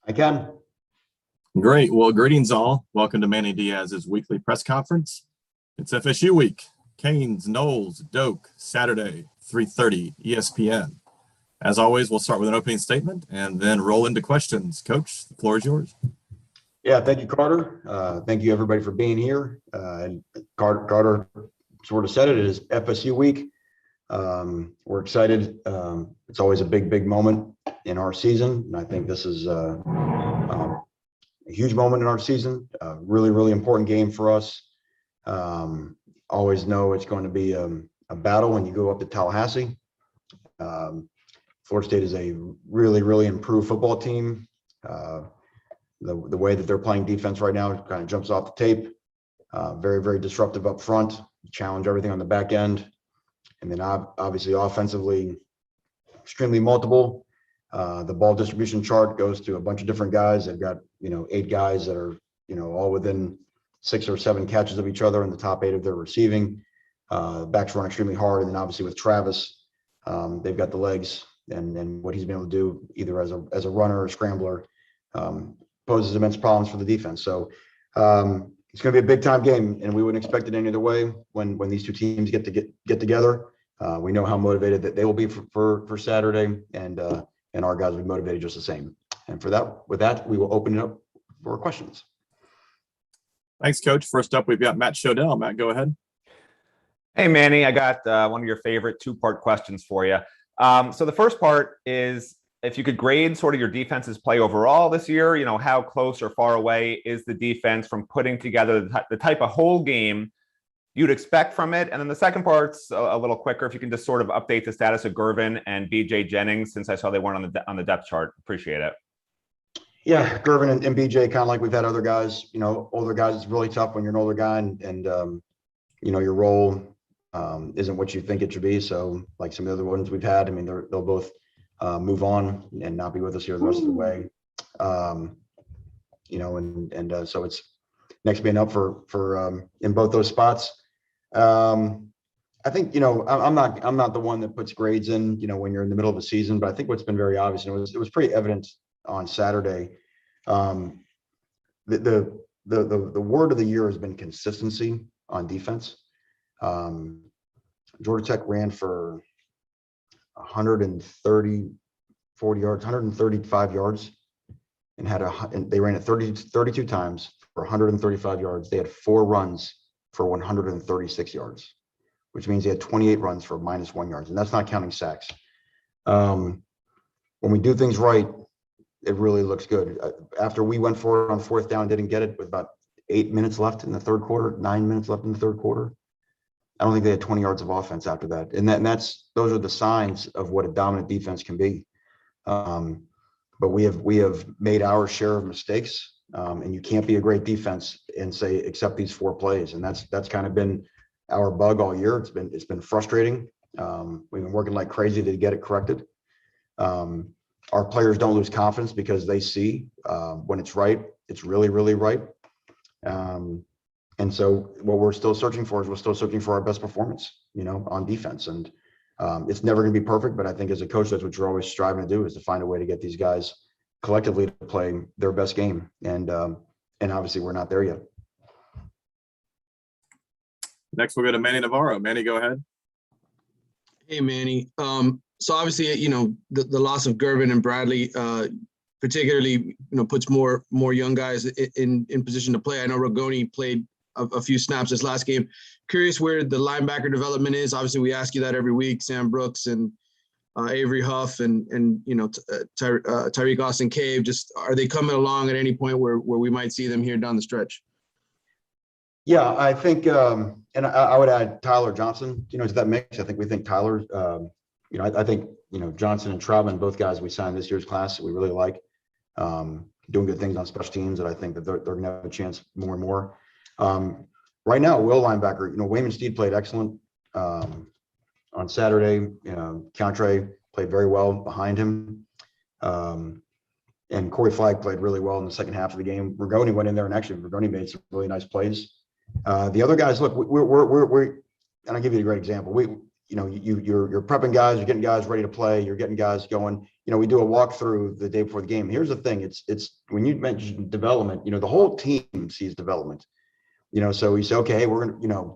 I can. Great. Well, greetings all. Welcome to Manny Diaz's weekly press conference. It's FSU week. Canes, Knowles, Doak, Saturday, 3:30, ESPN. As always, we'll start with an opening statement and then roll into questions. Coach, the floor is yours. Yeah, thank you, Carter. Thank you, everybody, for being here. And Carter sort of said it is FSU week. We're excited. It's always a big moment in our season, and I think this is a huge moment in our season. Really important game for us. Always know it's going to be a battle when you go up to Tallahassee. Florida State is a really improved football team. The way that they're playing defense right now kind of jumps off the tape. Very disruptive up front, challenge everything on the back end. And then obviously offensively, extremely multiple. The ball distribution chart goes to a bunch of different guys. They've got, 8 guys that are, all within 6 or 7 catches of each other in the top 8 of their receiving. Backs run extremely hard. And then obviously with Travis, they've got the legs and what he's been able to do either as a runner or a scrambler poses immense problems for the defense. So it's going to be a big time game, and we wouldn't expect it any other way when these two teams get together. We know how motivated that they will be for Saturday, and our guys will be motivated just the same. And with that, we will open it up for questions. Thanks, Coach. First up, we've got Matt Shodell. Matt, go ahead. Hey, Manny, I got one of your favorite 2-part questions for you. So the first part is, if you could grade sort of your defense's play overall this year, how close or far away is the defense from putting together the type of whole game you'd expect from it? And then the second part's a little quicker. If you can just sort of update the status of Gervin and BJ Jennings, since I saw they weren't on the depth chart. Appreciate it. Yeah, Gervin and BJ, kind of like we've had other guys, older guys. It's really tough when you're an older guy and your role isn't what you think it should be. So like some of the other ones we've had, I mean, they'll both move on and not be with us here the rest of the way. So it's next being up for in both those spots. I think, I'm not the one that puts grades in, when you're in the middle of a season, but I think what's been very obvious, and it was pretty evident on Saturday. The word of the year has been consistency on defense. Georgia Tech ran for 40 yards, 135 yards, and they ran it 32 times for 135 yards. They had 4 runs for 136 yards, which means they had 28 runs for -1 yards, and that's not counting sacks. When we do things right, it really looks good. After we went for it on 4th down, didn't get it with about 8 minutes left in the third quarter, 9 minutes left in the third quarter. I don't think they had 20 yards of offense after that. And those are the signs of what a dominant defense can be. But we have made our share of mistakes. And you can't be a great defense and say, accept these 4 plays. And that's kind of been our bug all year. It's been frustrating. We've been working like crazy to get it corrected. Our players don't lose confidence because they see when it's right, it's really right. And so what we're still searching for is our best performance, on defense. And it's never going to be perfect, but I think as a coach, that's what you're always striving to do, is to find a way to get these guys collectively to play their best game. And obviously we're not there yet. Next, we'll go to Manny Navarro. Manny, go ahead. Hey, Manny. So obviously, the loss of Gervin and Bradley, particularly, puts more young guys in position to play. I know Ragoni played a few snaps this last game. Curious where the linebacker development is. Obviously, we ask you that every week. Sam Brooks and Avery Huff and Tyreek Austin Cave. Just, are they coming along at any point where we might see them here down the stretch? Yeah, I think, and I would add Tyler Johnson, to that mix. I think we think Tyler, I think, Johnson and Trautman, both guys we signed this year's class that we really like, doing good things on special teams that I think that they're going to have a chance more and more. Right now, Will linebacker, Wayman Steed played excellent on Saturday. Countre played very well behind him. And Corey Flagg played really well in the second half of the game. Ragoni went in there, and actually Ragoni made some really nice plays. The other guys, look, we're and I'll give you a great example. you're prepping guys, you're getting guys ready to play, you're getting guys going. We do a walkthrough the day before the game. Here's the thing: it's when you mention development, the whole team sees development. So we say, okay, hey, we're gonna,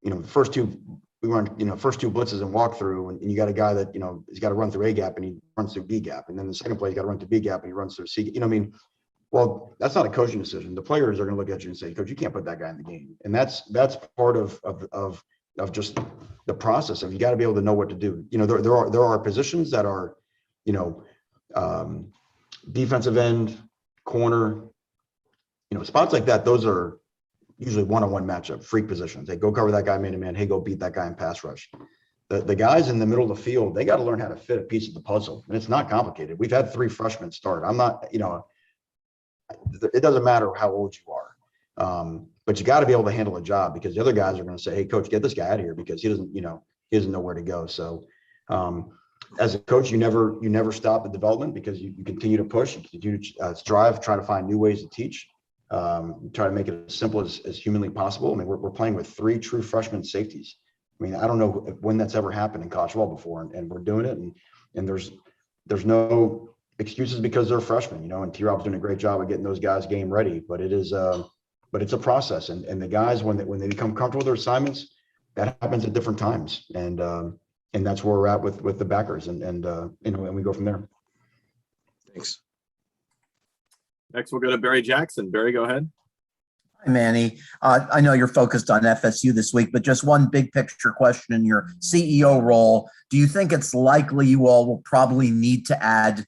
the first two we run, first two blitzes and walkthrough, and you got a guy that he's got to run through A gap and he runs through B gap, and then the second play he's got to run through B gap and he runs through C. Well, that's not a coaching decision. The players are going to look at you and say, Coach, you can't put that guy in the game, and that's part of just the process of you got to be able to know what to do. There are positions that are, defensive end, corner, spots like that. Those are usually one-on-one matchup, freak positions. Hey, go cover that guy man-to-man. Hey, go beat that guy in pass rush. The guys in the middle of the field, they got to learn how to fit a piece of the puzzle, and it's not complicated. We've had 3 freshmen start. I'm not, it doesn't matter how old you are, but you got to be able to handle a job, because the other guys are going to say, hey, Coach, get this guy out of here, because he doesn't know where to go. So as a coach, you never stop the development, because you continue to push, you continue to strive, try to find new ways to teach, try to make it as simple as humanly possible. I mean, we're playing with 3 true freshman safeties. I mean, I don't know when that's ever happened in college football before, and we're doing it, and there's no excuses because they're freshmen, and T-Rob's doing a great job of getting those guys game ready, but it's a process, and the guys, when they become comfortable with their assignments, that happens at different times, and that's where we're at with the backers, and we go from there. Thanks. Next, we'll go to Barry Jackson. Barry, go ahead. Hi, Manny. I know you're focused on FSU this week, but just one big picture question in your CEO role. Do you think it's likely you all will probably need to add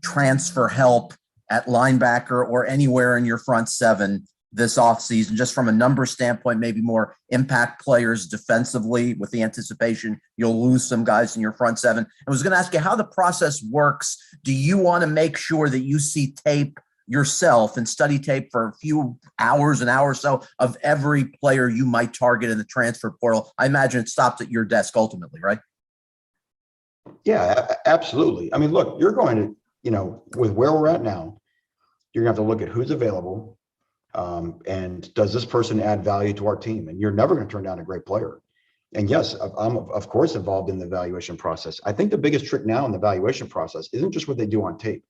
transfer help at linebacker or anywhere in your front 7 this offseason, just from a number standpoint, maybe more impact players defensively, with the anticipation you'll lose some guys in your front 7? I was going to ask you how the process works. Do you want to make sure that you see tape yourself and study tape for a few hours, an hour or so, of every player you might target in the transfer portal? I imagine it stops at your desk ultimately, right? Yeah, absolutely. I mean, look, you're going to, with where we're at now, you're going to have to look at who's available, and does this person add value to our team? And you're never going to turn down a great player. And yes, I'm of course involved in the evaluation process. I think the biggest trick now in the evaluation process isn't just what they do on tape.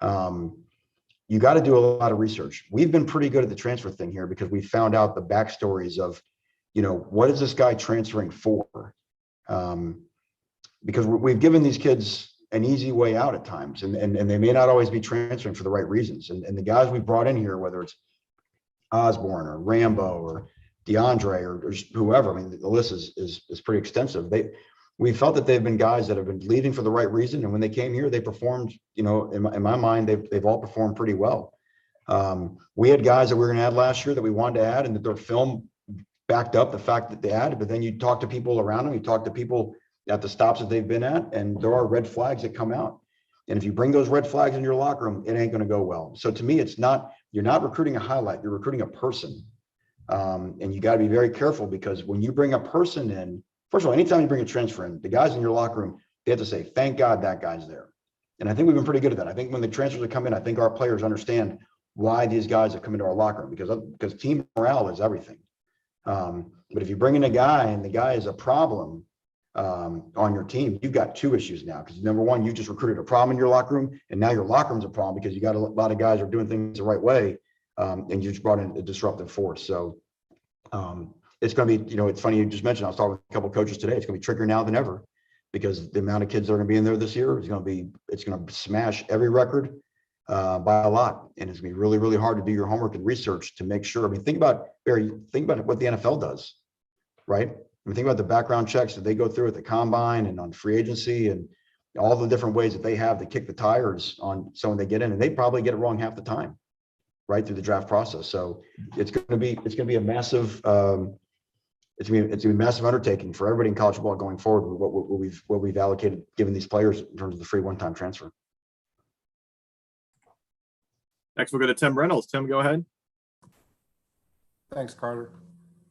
You got to do a lot of research. We've been pretty good at the transfer thing here, because we found out the backstories of, what is this guy transferring for? Because we've given these kids an easy way out at times, and they may not always be transferring for the right reasons. And the guys we brought in here, whether it's Osborne or Rambo or DeAndre or whoever, I mean, the list is pretty extensive. We felt that they've been guys that have been leaving for the right reason, and when they came here, they performed. In my mind, they've all performed pretty well. We had guys that we were going to add last year that we wanted to add, and that their film backed up the fact that they added. But then you talk to people around them, you talk to people at the stops that they've been at, and there are red flags that come out. And if you bring those red flags in your locker room, it ain't going to go well. So to me, you're not recruiting a highlight, you're recruiting a person. And you got to be very careful, because when you bring a person in, first of all, anytime you bring a transfer in, the guys in your locker room, they have to say, thank God that guy's there. And I think we've been pretty good at that. I think when the transfers have come in, I think our players understand why these guys have come into our locker room, because team morale is everything. But if you bring in a guy and the guy is a problem on your team, you've got 2 issues now. Because number one, you just recruited a problem in your locker room, and now your locker room's a problem because you got a lot of guys who are doing things the right way, and you just brought in a disruptive force. So it's going to be, it's funny you just mentioned, I was talking with a couple of coaches today, it's going to be trickier now than ever, because the amount of kids that are going to be in there this year it's going to smash every record by a lot. And it's going to be really, really hard to do your homework and research to make sure. I mean, think about what the NFL does, right? I mean, think about the background checks that they go through at the combine and on free agency, and all the different ways that they have to kick the tires on someone they get in, and they probably get it wrong half the time, right, through the draft process. So it's going to be a massive it's going to be a massive undertaking for everybody in college football going forward with what we've allocated, given these players in terms of the free one-time transfer. Next, we'll go to Tim Reynolds. Tim, go ahead. Thanks, Carter.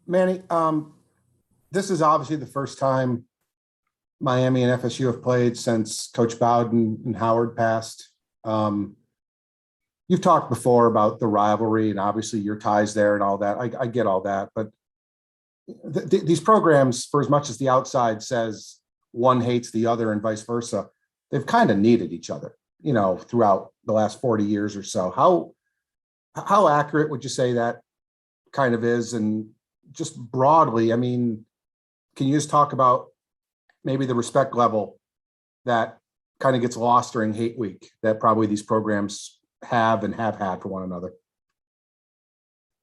Manny, this is obviously the first time Miami and FSU have played since Coach Bowden and Howard passed. You've talked before about the rivalry and obviously your ties there and all that. I get all that, but these programs, for as much as the outside says one hates the other and vice versa, they've kind of needed each other, throughout the last 40 years or so. How accurate would you say that kind of is? And just broadly, I mean, can you just talk about maybe the respect level that kind of gets lost during hate week that probably these programs have had for one another?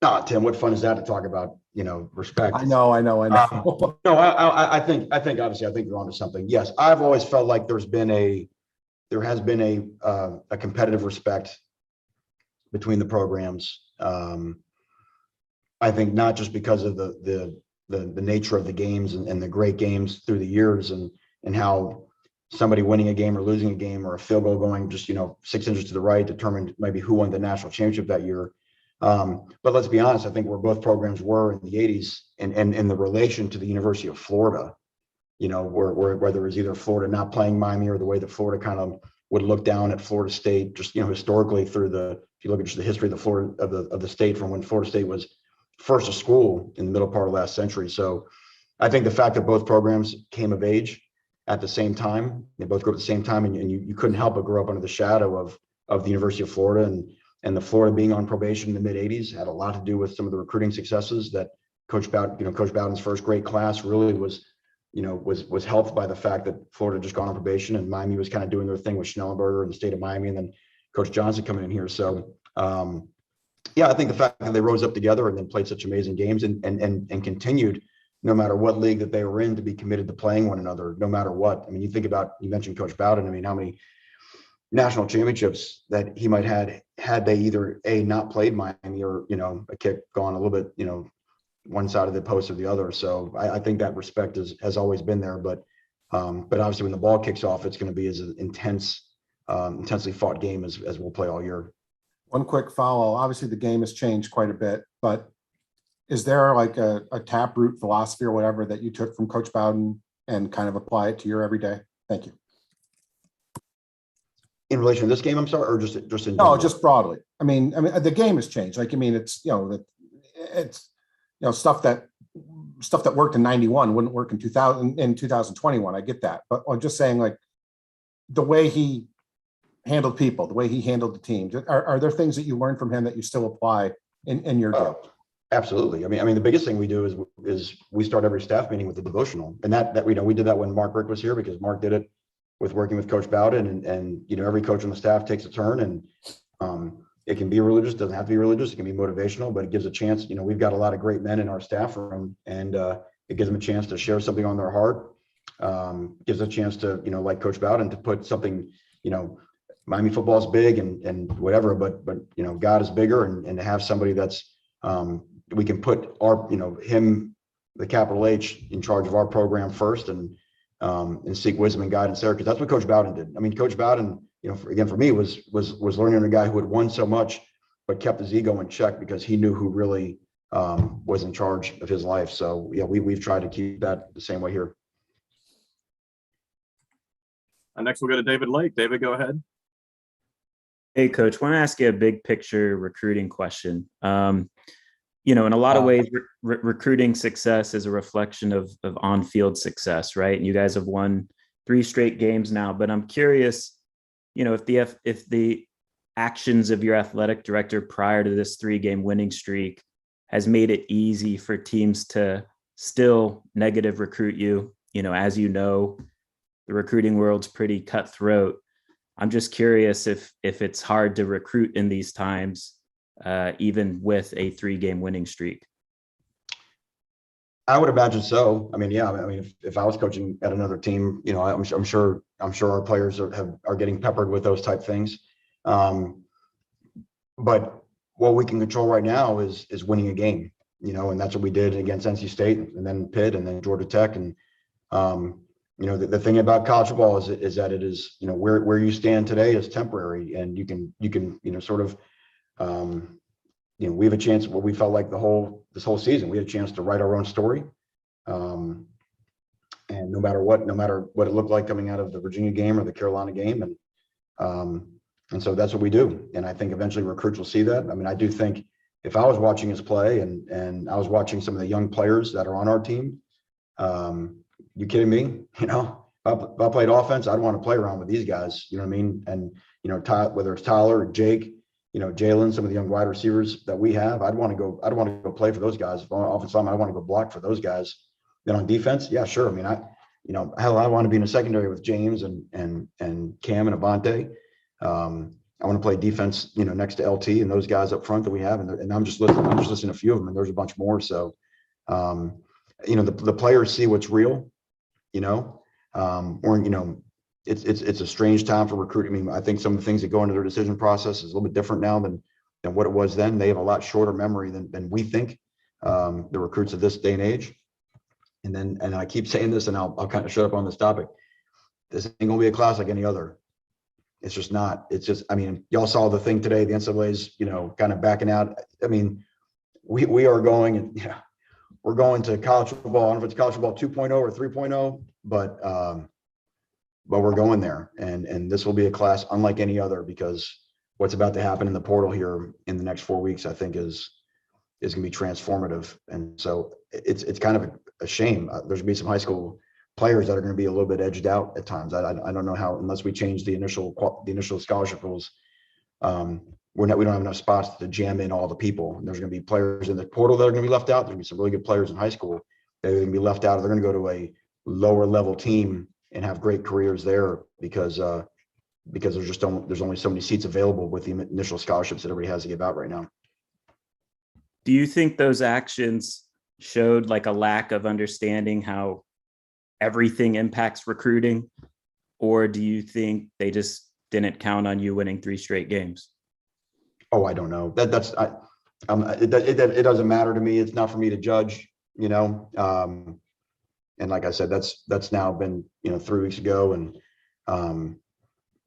No, Tim, what fun is that to talk about, respect? I know. No, I think obviously, I think you're onto something. Yes, I've always felt like there has been a competitive respect between the programs. I think not just because of the nature of the games and the great games through the years and how somebody winning a game or losing a game or a field goal going just 6 inches to the right determined maybe who won the national championship that year. But let's be honest, I think where both programs were in the 80s and the relation to the University of Florida, whether it was either Florida not playing Miami or the way that Florida kind of would look down at Florida State, just, historically if you look at just the history of the state from when Florida State was first a school in the middle part of last century. So I think the fact that both programs came of age at the same time, they both grew up at the same time, and you couldn't help but grow up under the shadow of the University of Florida, and the Florida being on probation in the mid 80s had a lot to do with some of the recruiting successes that Coach Bowden's first great class really was helped by the fact that Florida had just gone on probation and Miami was kind of doing their thing with Schnellenberger and the state of Miami, and then Coach Johnson coming in here. So yeah, I think the fact that they rose up together and then played such amazing games and continued, no matter what league that they were in, to be committed to playing one another, no matter what. I mean, you mentioned Coach Bowden. I mean, how many national championships that he might had they either not played Miami or, a kick gone a little bit, one side of the post or the other. So I think that respect has always been there, but obviously when the ball kicks off, it's going to be as an intensely fought game as we'll play all year. One quick follow. Obviously, the game has changed quite a bit, but is there like a taproot philosophy or whatever that you took from Coach Bowden and kind of apply it to your everyday? Thank you. In relation to this game, I'm sorry, or just in No, general? just broadly. I mean, the game has changed. Like, I mean, it's stuff that worked in 91 wouldn't work in 2021. I get that, but I'm just saying, like, the way he handled people, the way he handled the team. Are there things that you learned from him that you still apply in your game? Absolutely. I mean, the biggest thing we do is we start every staff meeting with a devotional, and that we did that when Mark Rick was here because Mark did it with working with Coach Bowden, and every coach on the staff takes a turn, and it can be religious, doesn't have to be religious, it can be motivational, but it gives a chance. We've got a lot of great men in our staff room, and it gives them a chance to share something on their heart. Gives a chance to, like Coach Bowden, to put something, Miami football is big and whatever, but God is bigger, and to have somebody that's we can put our, him, the capital H, in charge of our program first, and seek wisdom and guidance there, because that's what Coach Bowden did. I mean, Coach Bowden, for me was learning under a guy who had won so much, but kept his ego in check because he knew who really was in charge of his life. So yeah, we've tried to keep that the same way here. Next, we'll go to David Lake. David, go ahead. Hey, Coach, want to ask you a big picture recruiting question. In a lot of ways, recruiting success is a reflection of on-field success, right? And you guys have won 3 straight games now, but I'm curious, if the actions of your athletic director prior to this 3-game winning streak has made it easy for teams to still negative recruit you. As the recruiting world's pretty cutthroat. I'm just curious if it's hard to recruit in these times, even with a 3-game winning streak. I would imagine so. I mean, yeah. I mean, if I was coaching at another team, I'm sure our players are getting peppered with those type things. But what we can control right now is winning a game, and that's what we did against NC State, and then Pitt, and then Georgia Tech, and the thing about college football is that it is, where you stand today is temporary, and you can sort of, we have a chance. What we felt like this whole season, we had a chance to write our own story, and no matter what it looked like coming out of the Virginia game or the Carolina game, and so that's what we do. And I think eventually recruits will see that. I mean, I do think if I was watching us play and I was watching some of the young players that are on our team, you kidding me? You know, if I played offense, I'd want to play around with these guys. You know what I mean? And you know, whether it's Tyler or Jake, you know, Jalen, some of the young wide receivers that we have, I'd want to go play for those guys. If I'm on offensive line, I want to go block for those guys. Then on defense, yeah, sure. I mean, hell, I want to be in a secondary with James and Cam and Avante. I want to play defense, you know, next to LT and those guys up front that we have. And I'm just listening to a few of them, and there's a bunch more. So, you know, the players see what's real, you know, or, you know, it's a strange time for recruiting. I mean, I think some of the things that go into their decision process is a little bit different now than what it was then. They have a lot shorter memory than we think, the recruits of this day and age. And I keep saying this, and I'll kind of shut up on this topic. This ain't gonna be a class like any other. It's just not. It's just, I mean, y'all saw the thing today, the NCAA's, you know, kind of backing out. I mean, we are going, and yeah, we're going to college football. I don't know if it's college football 2.0 or 3.0, but we're going there. And this will be a class unlike any other, because what's about to happen in the portal here in the next 4 weeks, I think is going to be transformative. And so it's kind of a shame. There's going to be some high school players that are going to be a little bit edged out at times. I don't know how, unless we change the initial scholarship rules, we don't have enough spots to jam in all the people. And there's going to be players in the portal that are going to be left out. There's going to be some really good players in high school that are going to be left out. They're going to go to a lower level team and have great careers there because there's only so many seats available with the initial scholarships that everybody has to give out right now. Do you think those actions showed like a lack of understanding how everything impacts recruiting, or do you think they just didn't count on you winning 3 straight games? Oh, I don't know. It doesn't matter to me. It's not for me to judge, you know. And like I said, that's now been, you know, 3 weeks ago, and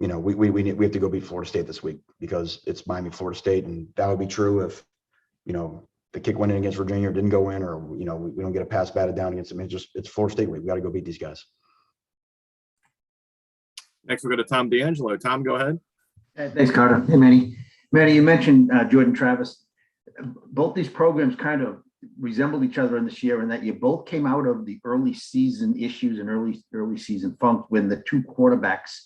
you know, we have to go beat Florida State this week because it's Miami, Florida State, and that would be true if, you know, the kick went in against Virginia or didn't go in, or, you know, we don't get a pass batted down against them. It's Florida State week. We got to go beat these guys. Next, we'll go to Tom D'Angelo. Tom, go ahead. Thanks, Carter. Hey, Manny. Manny, you mentioned Jordan Travis. Both these programs kind of resembled each other in this year, in that you both came out of the early season issues and early season funk when the 2 quarterbacks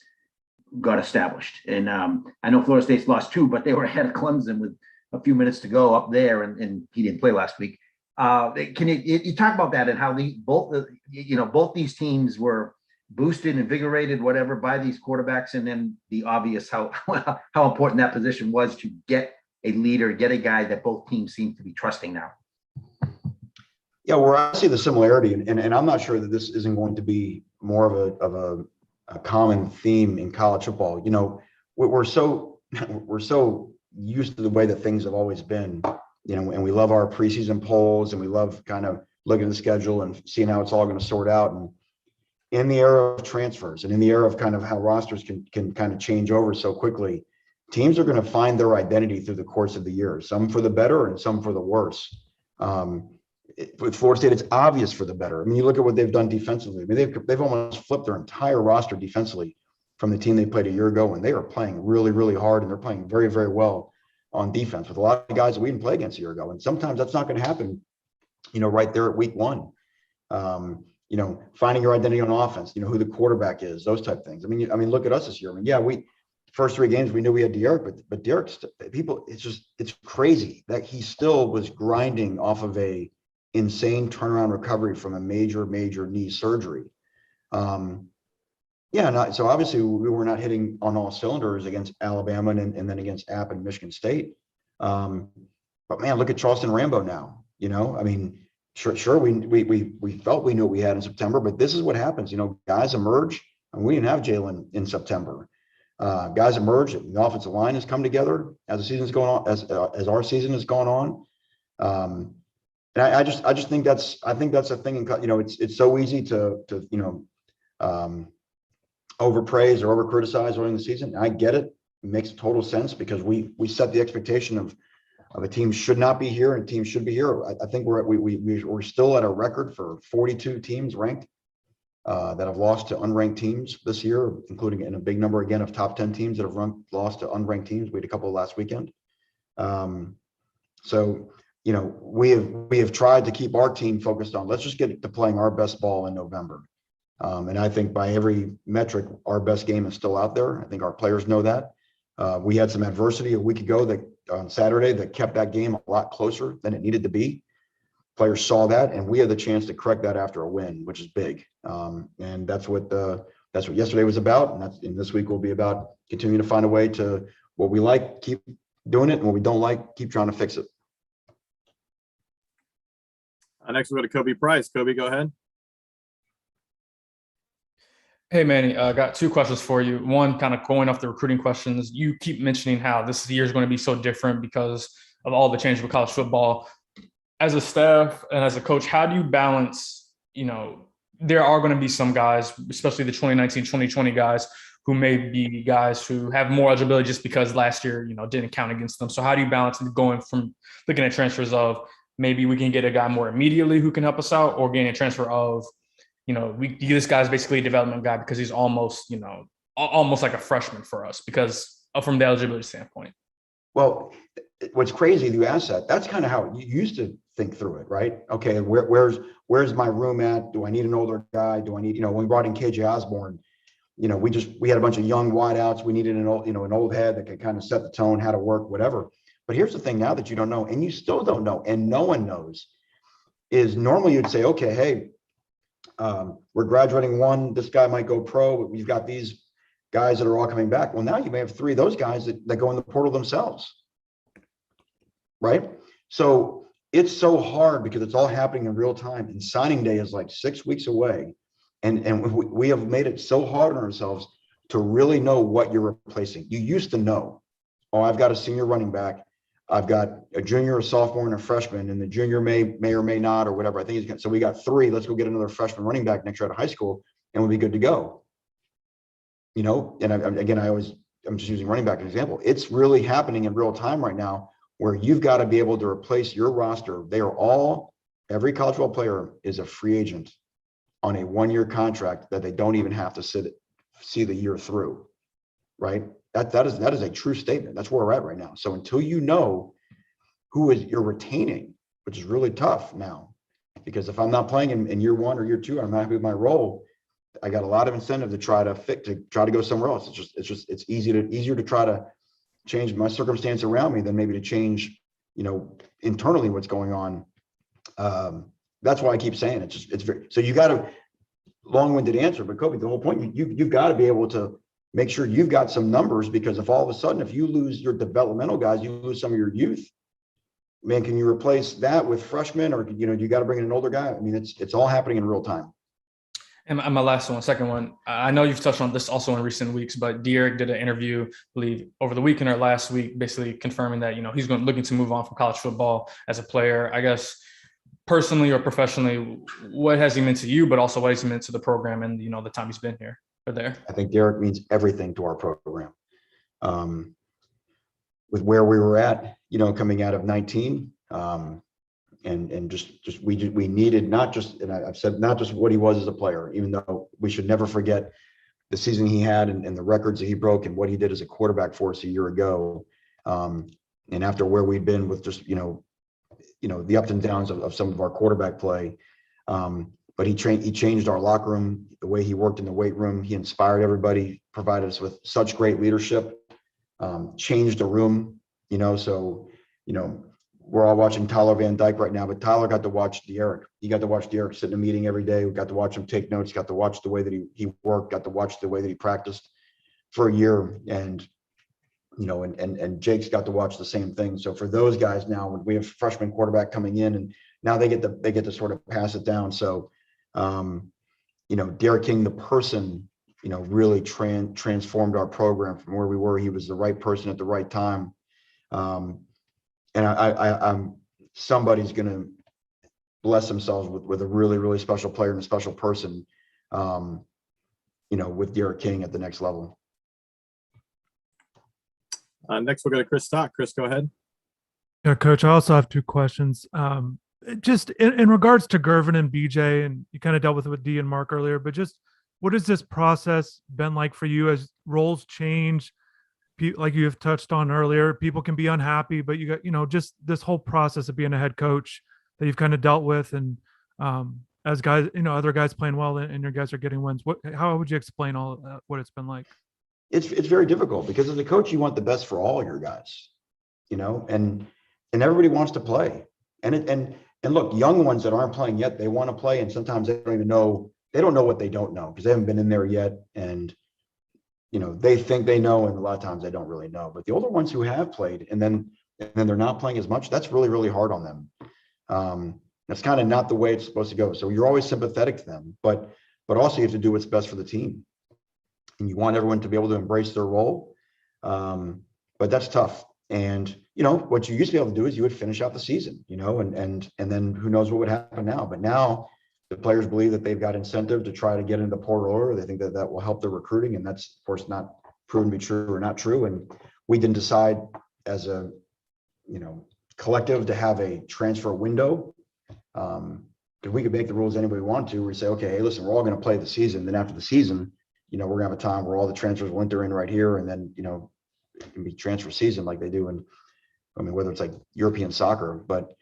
got established. And I know Florida State's lost 2, but they were ahead of Clemson with a few minutes to go up there, and he didn't play last week. Can you talk about that and how both these teams were boosted, invigorated, whatever, by these quarterbacks, and then the obvious how important that position was to get a leader, get a guy that both teams seem to be trusting now? Yeah, where I see the similarity, and I'm not sure that this isn't going to be more of a common theme in college football. You know, we're so used to the way that things have always been, you know, and we love our preseason polls, and we love kind of looking at the schedule and seeing how it's all going to sort out. And in the era of transfers, and in the era of kind of how rosters can kind of change over so quickly, teams are going to find their identity through the course of the year, some for the better and some for the worse. With Florida State, it's obvious for the better. I mean, you look at what they've done defensively. I mean, they've almost flipped their entire roster defensively from the team they played a year ago, and they are playing really, really hard, and they're playing very, very well on defense with a lot of guys that we didn't play against a year ago. And sometimes that's not going to happen, you know, right there at week 1. You know, finding your identity on offense, you know, who the quarterback is, those type of things. I mean, look at us this year. I mean, yeah, first 3 games, we knew we had Derek, but Derek, it's crazy that he still was grinding off of a insane turnaround recovery from a major knee surgery. So obviously we were not hitting on all cylinders against Alabama and then against App and Michigan State. But man, look at Charleston Rambo now. You know, I mean, sure, we felt we knew what we had in September, but this is what happens. You know, guys emerge, and we didn't have Jalen in September. Guys emerge, the offensive line has come together as the season's going on, as our season has gone on. And I just think that's a thing. You know, it's so easy to you know, overpraise or over criticize during the season. I get it. It makes total sense because we set the expectation of a team should not be here and teams should be here. I think we're still at a record for 42 teams ranked that have lost to unranked teams this year, including in a big number again of top 10 teams that have lost to unranked teams. We had a couple last weekend. So, we have tried to keep our team focused on, let's just get to playing our best ball in November. And I think by every metric, our best game is still out there. I think our players know that. We had some adversity a week ago that on Saturday that kept that game a lot closer than it needed to be. Players saw that, and we had the chance to correct that after a win, which is big. And that's what yesterday was about, and this week will be about continuing to find a way to what we like, keep doing it, and what we don't like, keep trying to fix it. Next, we'll go to Kobe Price. Kobe, go ahead. Hey, Manny, I got two questions for you. One, kind of going off the recruiting questions. You keep mentioning how this year is going to be so different because of all the changes with college football. As a staff and as a coach, how do you balance, there are going to be some guys, especially the 2019, 2020 guys, who may be guys who have more eligibility just because last year, didn't count against them. So how do you balance going from looking at transfers of maybe we can get a guy more immediately who can help us out, or getting a transfer of, this guy's basically a development guy because he's almost, almost like a freshman for us because from the eligibility standpoint. Well, what's crazy, you asked that. That's kind of how you used to think through it, right? Okay, where's my room at? Do I need an older guy? Do I need, when we brought in KJ Osborne, we had a bunch of young wideouts. We needed an old head that could kind of set the tone, how to work, whatever. But here's the thing now that you don't know, and you still don't know, and no one knows, is normally you'd say, okay, hey, we're graduating one, this guy might go pro, but we've got these guys that are all coming back. Well, now you may have three of those guys that go in the portal themselves, right? So it's so hard because it's all happening in real time, and signing day is like 6 weeks away. And we have made it so hard on ourselves to really know what you're replacing. You used to know, oh, I've got a senior running back, I've got a junior, a sophomore, and a freshman, and the junior may or may not, or whatever. I think he's going. So we got three. Let's go get another freshman running back next year out of high school, and we'll be good to go. And I'm just using running back as an example. It's really happening in real time right now, where you've got to be able to replace your roster. Every college football player is a free agent on a 1-year contract that they don't even have to see the year through, right? That is a true statement. That's where we're at right now. So until you know who you're retaining, which is really tough now, because if I'm not playing in year 1 or year 2, I'm not happy with my role, I got a lot of incentive to try to go somewhere else. It's easier to try to change my circumstance around me than maybe to change, internally what's going on. That's why I keep saying it's very, so you got to long-winded answer, but Kobe, the whole point, you've got to be able to make sure you've got some numbers, because if all of a sudden, if you lose your developmental guys, you lose some of your youth, man, can you replace that with freshmen, or, you got to bring in an older guy? I mean, it's all happening in real time. And my second one, I know you've touched on this also in recent weeks, but Derek did an interview, I believe, over the weekend or last week, basically confirming that, he's looking to move on from college football as a player. I guess, personally or professionally, what has he meant to you, but also what has he meant to the program and, the time he's been here or there? I think Derek means everything to our program. With where we were at, coming out of 19, and just we needed not just, and I've said not just what he was as a player, even though we should never forget the season he had and the records that he broke and what he did as a quarterback for us a year ago. And after where we'd been with just, the ups and downs of some of our quarterback play. But he changed our locker room, the way he worked in the weight room. He inspired everybody, provided us with such great leadership, changed the room, so, we're all watching Tyler Van Dyke right now, but Tyler got to watch Derek. He got to watch Derek sit in a meeting every day. We got to watch him take notes, got to watch the way that he worked, got to watch the way that he practiced for a year. And, and Jake's got to watch the same thing. So for those guys now, we have freshman quarterback coming in, and now they get to sort of pass it down. So, Derek King, the person, really transformed our program from where we were. He was the right person at the right time. And I'm somebody's going to bless themselves with a really, really special player and a special person, with Derek King at the next level. Next, we'll go to Chris Stock. Chris, go ahead. Yeah, Coach, I also have two questions. Just in regards to Gervin and BJ, and you kind of dealt with it with D and Mark earlier, but just what has this process been like for you as roles change? like you have touched on earlier, people can be unhappy, but you got, just this whole process of being a head coach that you've kind of dealt with. And as guys, other guys playing well and your guys are getting wins. How would you explain all of that, what it's been like? It's very difficult because as a coach, you want the best for all your guys, and everybody wants to play. And look, young ones that aren't playing yet, they want to play. And sometimes they don't know what they don't know because they haven't been in there yet. And, they think they know. And a lot of times they don't really know, but the older ones who have played and then they're not playing as much, that's really, really hard on them. That's kind of not the way it's supposed to go. So you're always sympathetic to them, but also you have to do what's best for the team. And you want everyone to be able to embrace their role. But that's tough. And, what you used to be able to do is you would finish out the season, and then who knows what would happen now. But now the players believe that they've got incentive to try to get into the portal order. They think that will help their recruiting. And that's, of course, not proven to be true or not true. And we didn't decide as a, collective to have a transfer window. Because we could make the rules any way we want to. We say, okay, hey, listen, we're all going to play the season. Then after the season, we're gonna have a time where all the transfers will enter in right here, and then it can be transfer season like they do in, whether it's like European soccer, but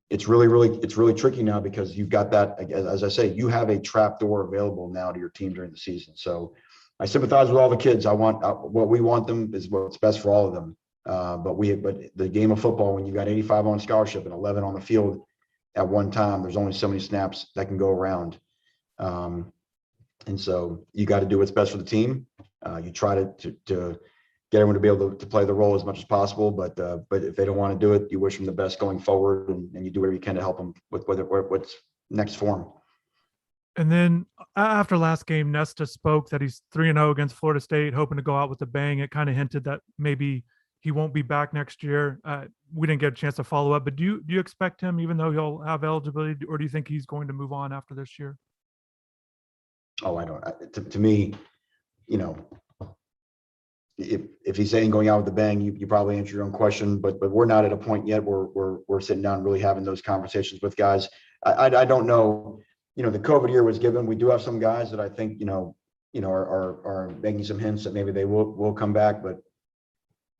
it's really tricky now because you've got that, as I say, you have a trap door available now to your team during the season. So I sympathize with all the kids. I want what we want them is what's best for all of them. But the game of football, when you've got 85 on scholarship and 11 on the field at one time, there's only so many snaps that can go around. And so you got to do what's best for the team. You try to get everyone to be able to play the role as much as possible, but if they don't want to do it, you wish them the best going forward, and you do whatever you can to help them with what's next for them. And then after last game, Nesta spoke that he's 3-0 against Florida State, hoping to go out with a bang. It kind of hinted that maybe he won't be back next year. We didn't get a chance to follow up, but do you expect him, even though he'll have eligibility, or do you think he's going to move on after this year? Oh, I don't. To me, if he's saying going out with the bang, you probably answer your own question. But we're not at a point yet where we're sitting down and really having those conversations with guys. I don't know. The COVID year was given. We do have some guys that I think are making some hints that maybe they will come back. But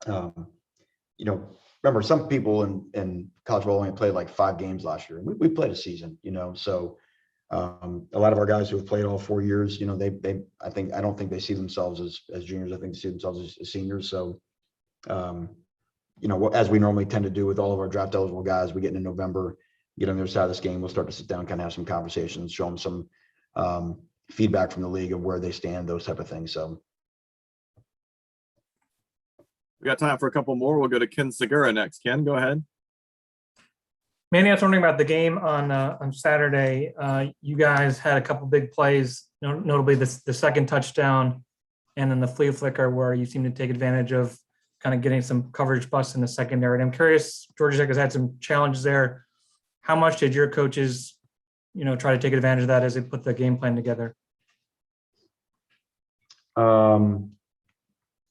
remember, some people in college football only played like 5 games last year. We played a season. So. A lot of our guys who have played all 4 years, I don't think they see themselves as juniors. I think they see themselves as seniors. So, as we normally tend to do with all of our draft eligible guys, we get into November, get on the other side of this game, we'll start to sit down, kind of have some conversations, show them some feedback from the league of where they stand, those type of things. So. We got time for a couple more. We'll go to Ken Segura next. Ken, go ahead. Manny, I was wondering about the game on Saturday. You guys had a couple big plays, notably the second touchdown and then the flea flicker where you seem to take advantage of kind of getting some coverage busts in the secondary. And I'm curious, Georgia Tech has had some challenges there. How much did your coaches, try to take advantage of that as they put the game plan together? Well,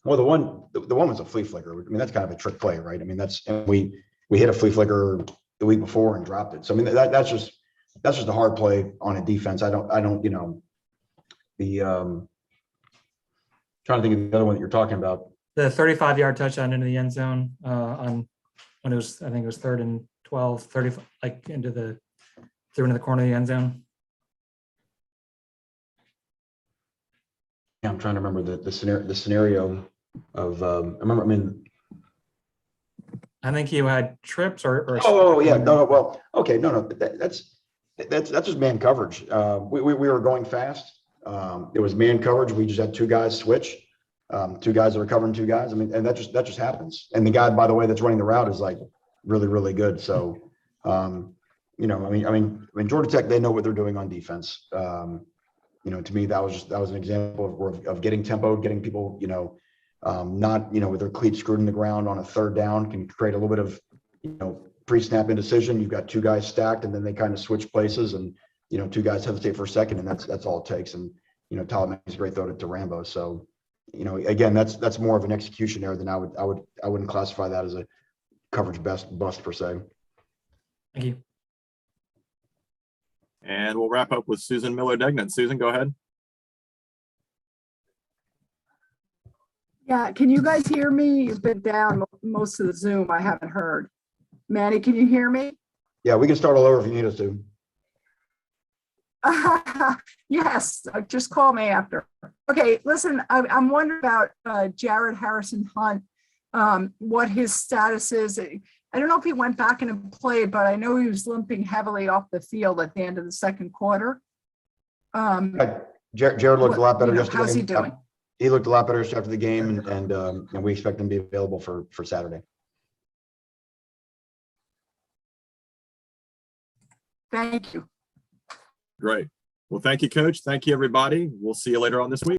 the one was a flea flicker. That's kind of a trick play, right? We hit a flea flicker the week before and dropped it. So that's just a hard play on a defense. I don't trying to think of the other one that you're talking about. The 35-yard touchdown into the end zone on when it was, I think it was 3rd and 12, 30, like threw into the corner of the end zone. Yeah, I'm trying to remember the scenario of I think he had trips or oh yeah, no, well, okay, no, that's just man coverage. We were going fast. It was man coverage. We just had 2 guys switch, 2 guys that are covering 2 guys. And that just happens. And the guy, by the way, that's running the route is like really, really good. So, Georgia Tech, they know what they're doing on defense. To me, that was an example of getting tempo, getting people, not, with their cleats screwed in the ground on a 3rd down can create a little bit of, pre-snap indecision. You've got 2 guys stacked and then they kind of switch places and, 2 guys hesitate for a second and that's all it takes. And, Tyler makes a great throw to Rambo. So, again, that's more of an execution error than I wouldn't classify that as a coverage bust per se. Thank you. And we'll wrap up with Susan Miller-Degnan. Susan, go ahead. Yeah, can you guys hear me? You've been down most of the Zoom. I haven't heard. Manny, can you hear me? Yeah, we can start all over if you need us to. Yes, just call me after. Okay, listen, I'm wondering about Jared Harrison Hunt, what his status is. I don't know if he went back and played, but I know he was limping heavily off the field at the end of the second quarter. Jared looked a lot better yesterday. How's he doing? He looked a lot better after the game, and we expect him to be available for Saturday. Thank you. Great. Well, thank you, Coach. Thank you, everybody. We'll see you later on this week.